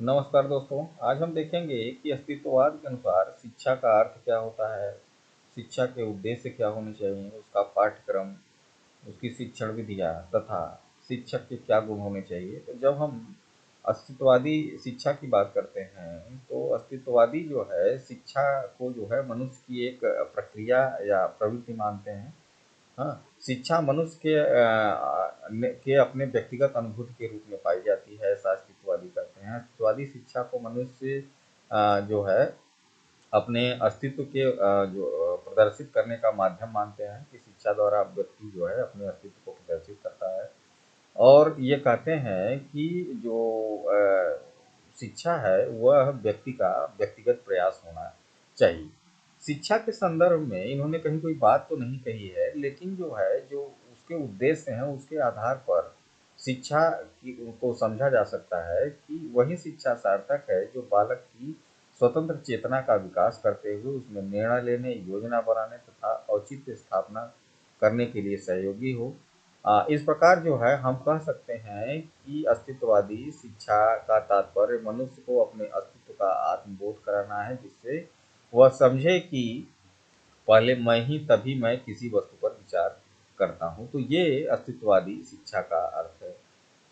नमस्कार दोस्तों। आज हम देखेंगे कि अस्तित्ववाद के अनुसार शिक्षा का अर्थ क्या होता है, शिक्षा के उद्देश्य क्या होने चाहिए, उसका पाठ्यक्रम, उसकी शिक्षण विधियाँ तथा शिक्षक के क्या गुण होने चाहिए। तो जब हम अस्तित्ववादी शिक्षा की बात करते हैं तो अस्तित्ववादी जो है शिक्षा को जो है मनुष्य की एक प्रक्रिया या प्रवृत्ति मानते हैं। हाँ, शिक्षा मनुष्य के अपने व्यक्तिगत अनुभूति के रूप में पाई जाती है, ऐसा अस्तित्ववादी कहते हैं। अस्तित्ववादी शिक्षा को मनुष्य जो है अपने अस्तित्व के जो प्रदर्शित करने का माध्यम मानते हैं कि शिक्षा द्वारा व्यक्ति जो है अपने अस्तित्व को प्रदर्शित करता है। और ये कहते हैं कि जो शिक्षा है वह व्यक्ति का व्यक्तिगत प्रयास होना चाहिए। शिक्षा के संदर्भ में इन्होंने कहीं कोई बात तो नहीं कही है, लेकिन जो है जो उसके उद्देश्य हैं उसके आधार पर शिक्षा को समझा जा सकता है कि वही शिक्षा सार्थक है जो बालक की स्वतंत्र चेतना का विकास करते हुए उसमें निर्णय लेने, योजना बनाने तथा औचित्य स्थापना करने के लिए सहयोगी हो। इस प्रकार जो है हम कह सकते हैं कि अस्तित्ववादी शिक्षा का तात्पर्य मनुष्य को अपने अस्तित्व का आत्मबोध कराना है, जिससे वह समझे कि पहले मैं ही तभी मैं किसी वस्तु पर विचार करता हूँ। तो ये अस्तित्ववादी शिक्षा का अर्थ है।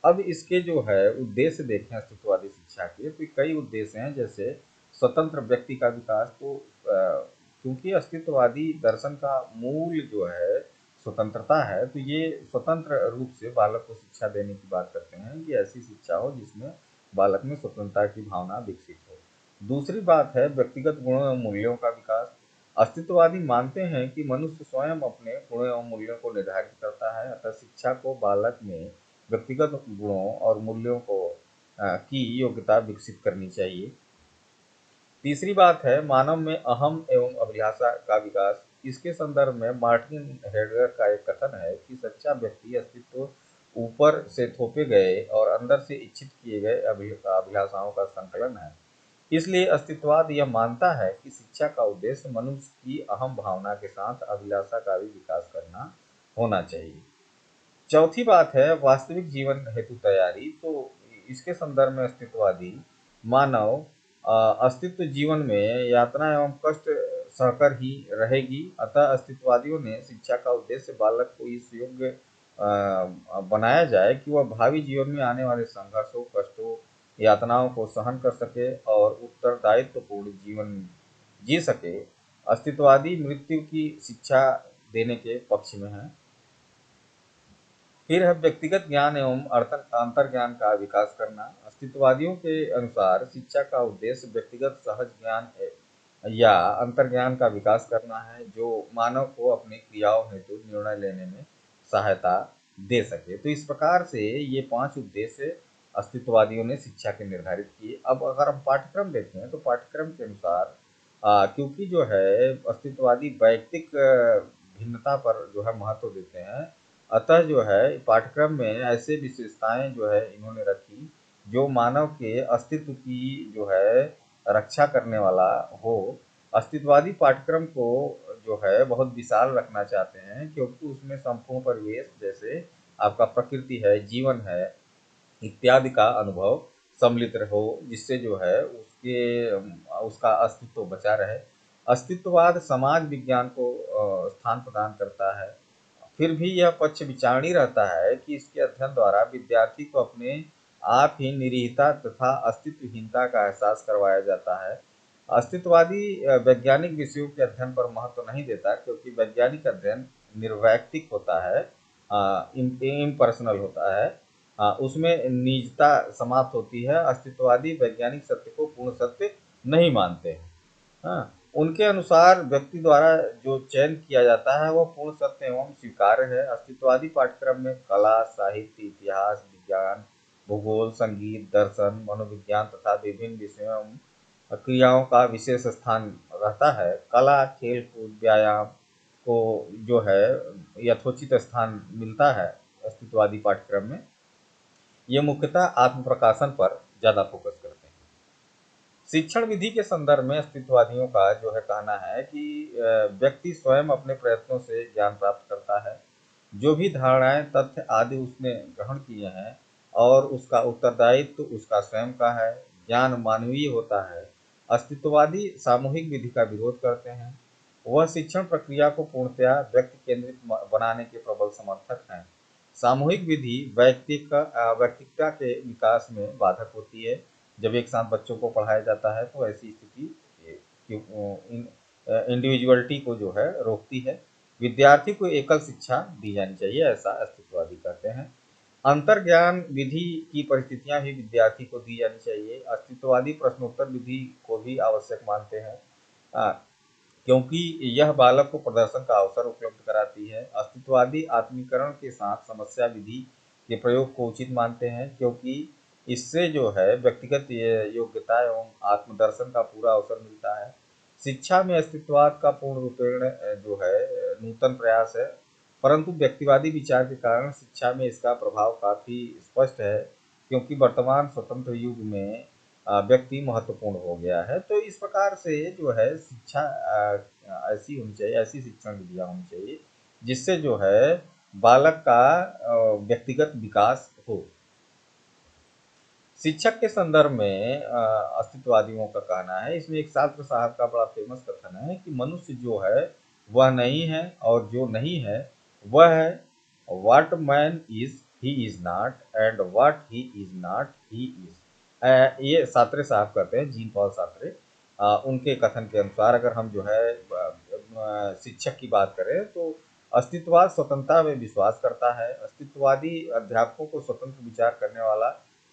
अब इसके जो है उद्देश्य देखें अस्तित्ववादी शिक्षा के, तो कई उद्देश्य हैं, जैसे स्वतंत्र व्यक्ति का विकास। तो क्योंकि अस्तित्ववादी दर्शन का मूल जो है स्वतंत्रता है, तो ये स्वतंत्र रूप से बालक को शिक्षा देने की बात करते हैं कि ऐसी शिक्षा हो जिसमें बालक में स्वतंत्रता की भावना विकसित हो। दूसरी बात है व्यक्तिगत गुणों एवं मूल्यों का विकास। अस्तित्ववादी मानते हैं कि मनुष्य स्वयं अपने गुणों एवं मूल्यों को निर्धारित करता है, अतः शिक्षा को बालक में व्यक्तिगत गुणों और मूल्यों की योग्यता विकसित करनी चाहिए। तीसरी बात है मानव में अहम एवं अभिलाषा का विकास। इसके संदर्भ में मार्टिन हेडगर का एक कथन है कि सच्चा व्यक्ति अस्तित्व ऊपर से थोपे गए और अंदर से इच्छित किए गए अभिलाषाओं का संकलन है। इसलिए अस्तित्ववाद यह मानता है कि शिक्षा का उद्देश्य मनुष्य की अहम भावना के साथ अभिलाषा का भी विकास करना होना चाहिए। चौथी बात है वास्तविक जीवन हेतु तैयारी। तो इसके संदर्भ में अस्तित्ववादी मानव अस्तित्व जीवन में यातना एवं कष्ट सहकर ही रहेगी, अतः अस्तित्ववादियों ने शिक्षा का उद्देश्य बालक को इस योग्य बनाया जाए कि वह भावी जीवन में आने वाले संघर्षों, कष्टों, यातनाओं को सहन कर सके और उत्तरदायित्वपूर्ण जीवन जी सके। अस्तित्ववादी मृत्यु की शिक्षा देने के पक्ष में है। फिर है व्यक्तिगत ज्ञान एवं अंतर ज्ञान का विकास करना। अस्तित्ववादियों के अनुसार शिक्षा का उद्देश्य व्यक्तिगत सहज ज्ञान या अंतर ज्ञान का विकास करना है, जो मानव को अपनी क्रियाओं हेतु निर्णय लेने में सहायता दे सके। तो इस प्रकार से ये 5 उद्देश्य अस्तित्ववादियों ने शिक्षा के निर्धारित किए। अब अगर हम पाठ्यक्रम देखें तो पाठ्यक्रम के अनुसार क्योंकि जो है अस्तित्ववादी वैयक्तिक भिन्नता पर जो है महत्व देते हैं, अतः जो है पाठ्यक्रम में ऐसे विशेषताएं जो है इन्होंने रखी जो मानव के अस्तित्व की जो है रक्षा करने वाला हो। अस्तित्ववादी पाठ्यक्रम को जो है बहुत विशाल रखना चाहते हैं, क्योंकि उसमें संपूर्ण परिवेश जैसे आपका प्रकृति है, जीवन है इत्यादि का अनुभव सम्मिलित हो, जिससे जो है उसका अस्तित्व बचा रहे। अस्तित्ववाद समाज विज्ञान को स्थान प्रदान करता है। फिर भी यह पक्ष विचारणीय रहता है कि इसके अध्ययन द्वारा विद्यार्थी को अपने आप ही निरीहता तथा अस्तित्वहीनता का एहसास करवाया जाता है। अस्तित्ववादी वैज्ञानिक विषयों के अध्ययन पर महत्व नहीं देता, क्योंकि वैज्ञानिक अध्ययन निर्वैयक्तिक होता है, इम्पर्सनल होता है। उसमें निजता समाप्त होती है। अस्तित्ववादी वैज्ञानिक सत्य को पूर्ण सत्य नहीं मानते हैं। हाँ, उनके अनुसार व्यक्ति द्वारा जो चयन किया जाता है वह पूर्ण सत्य एवं स्वीकार्य है। अस्तित्ववादी पाठ्यक्रम में कला, साहित्य, इतिहास, विज्ञान, भूगोल, संगीत, दर्शन, मनोविज्ञान तथा विभिन्न विषयों एवं क्रियाओं का विशेष स्थान रहता है। कला, खेल कूद, व्यायाम को जो है यथोचित स्थान मिलता है अस्तित्ववादी पाठ्यक्रम में। ये मुख्यतः आत्म प्रकाशन पर ज़्यादा फोकस करते हैं। शिक्षण विधि के संदर्भ में अस्तित्ववादियों का जो है कहना है कि व्यक्ति स्वयं अपने प्रयत्नों से ज्ञान प्राप्त करता है। जो भी धारणाएं, तथ्य आदि उसने ग्रहण किए हैं और उसका उत्तरदायित्व उसका स्वयं का है। ज्ञान मानवीय होता है। अस्तित्ववादी सामूहिक विधि का विरोध करते हैं। वह शिक्षण प्रक्रिया को पूर्णतया व्यक्ति केंद्रित बनाने के प्रबल समर्थक हैं। सामूहिक विधि व्यक्तिकता के विकास में बाधक होती है। जब एक साथ बच्चों को पढ़ाया जाता है तो ऐसी स्थिति इंडिविजुअलिटी को जो है रोकती है। विद्यार्थी को एकल शिक्षा दी जानी चाहिए, ऐसा अस्तित्ववादी कहते हैं। अंतर्ज्ञान विधि की परिस्थितियां भी विद्यार्थी को दी जानी चाहिए। अस्तित्ववादी प्रश्नोत्तर विधि को भी आवश्यक मानते हैं, क्योंकि यह बालक को प्रदर्शन का अवसर उपलब्ध कराती है। अस्तित्ववादी आत्मीकरण के साथ समस्या विधि के प्रयोग को उचित मानते हैं, क्योंकि इससे जो है व्यक्तिगत योग्यता एवं आत्मदर्शन का पूरा अवसर मिलता है। शिक्षा में अस्तित्ववाद का पूर्ण रूपेण जो है नूतन प्रयास है, परंतु व्यक्तिवादी विचार के कारण शिक्षा में इसका प्रभाव काफी स्पष्ट है, क्योंकि वर्तमान स्वतंत्र युग में व्यक्ति महत्वपूर्ण हो गया है। तो इस प्रकार से जो है शिक्षा ऐसी होनी चाहिए, ऐसी शिक्षण विधियां होनी चाहिए जिससे जो है बालक का व्यक्तिगत विकास हो। शिक्षक के संदर्भ में अस्तित्ववादियों का कहना है, इसमें एक छात्र साहब का बड़ा फेमस कथन है कि मनुष्य जो है वह नहीं है और जो नहीं है वह है। What man is he is not, and what he is not he is. ये सात्रे साहब कहते हैं, जीन पॉल सात्रे। उनके कथन के अनुसार अगर हम जो है शिक्षक की बात करें तो अस्तित्ववाद स्वतंत्रता में विश्वास करता है। अस्तित्ववादी अध्यापकों को स्वतंत्र विचार करने वाला,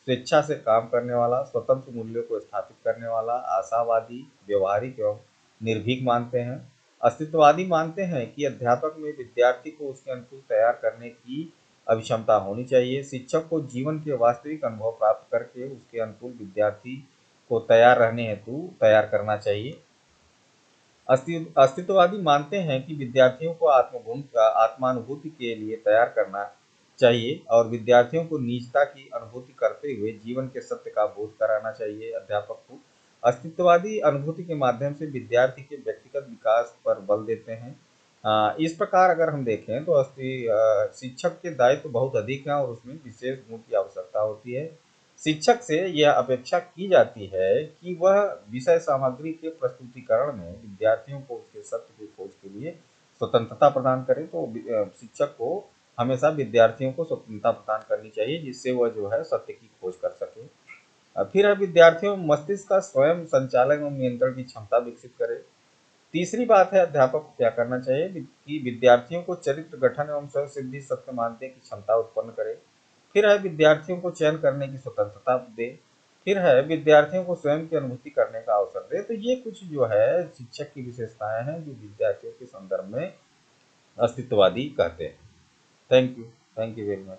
स्वेच्छा से काम करने वाला, स्वतंत्र मूल्यों को स्थापित करने वाला, आशावादी, व्यवहारिक एवं निर्भीक मानते हैं। अस्तित्ववादी मानते हैं कि अध्यापक में विद्यार्थी को उसके अनुकूल तैयार करने की अभिक्षमता होनी चाहिए। शिक्षक को जीवन के वास्तविक अनुभव प्राप्त करके उसके अनुकूल विद्यार्थी को तैयार रहने हेतु तैयार करना चाहिए। अस्तित्ववादी मानते हैं कि विद्यार्थियों को आत्मानुभूति के लिए तैयार करना चाहिए और विद्यार्थियों को निजता की अनुभूति करते हुए जीवन के सत्य का बोध कराना चाहिए अध्यापक को। अस्तित्ववादी अनुभूति के माध्यम से विद्यार्थी के व्यक्तिगत विकास पर बल देते हैं। इस प्रकार अगर हम देखें तो शिक्षक के दायित्व तो बहुत अधिक हैं और उसमें विशेष गुण की आवश्यकता होती है। शिक्षक से यह अपेक्षा की जाती है कि वह विषय सामग्री के प्रस्तुतिकरण में विद्यार्थियों को उसके सत्य की खोज के लिए स्वतंत्रता प्रदान करे। तो शिक्षक को हमेशा विद्यार्थियों को स्वतंत्रता प्रदान करनी चाहिए जिससे वह जो है सत्य की खोज कर सके। फिर है विद्यार्थियों मस्तिष्क का स्वयं संचालन एवं नियंत्रण की क्षमता विकसित करे। तीसरी बात है अध्यापक को क्या करना चाहिए कि विद्यार्थियों को चरित्र गठन एवं स्वयं सिद्धि सत्य मानने की क्षमता उत्पन्न करे। फिर है विद्यार्थियों को चयन करने की स्वतंत्रता दे। फिर है विद्यार्थियों को स्वयं की अनुभूति करने का अवसर दे। तो ये कुछ जो है शिक्षक की विशेषताएं हैं जो विद्यार्थियों के संदर्भ में अस्तित्ववादी कहते हैं। Thank you very much.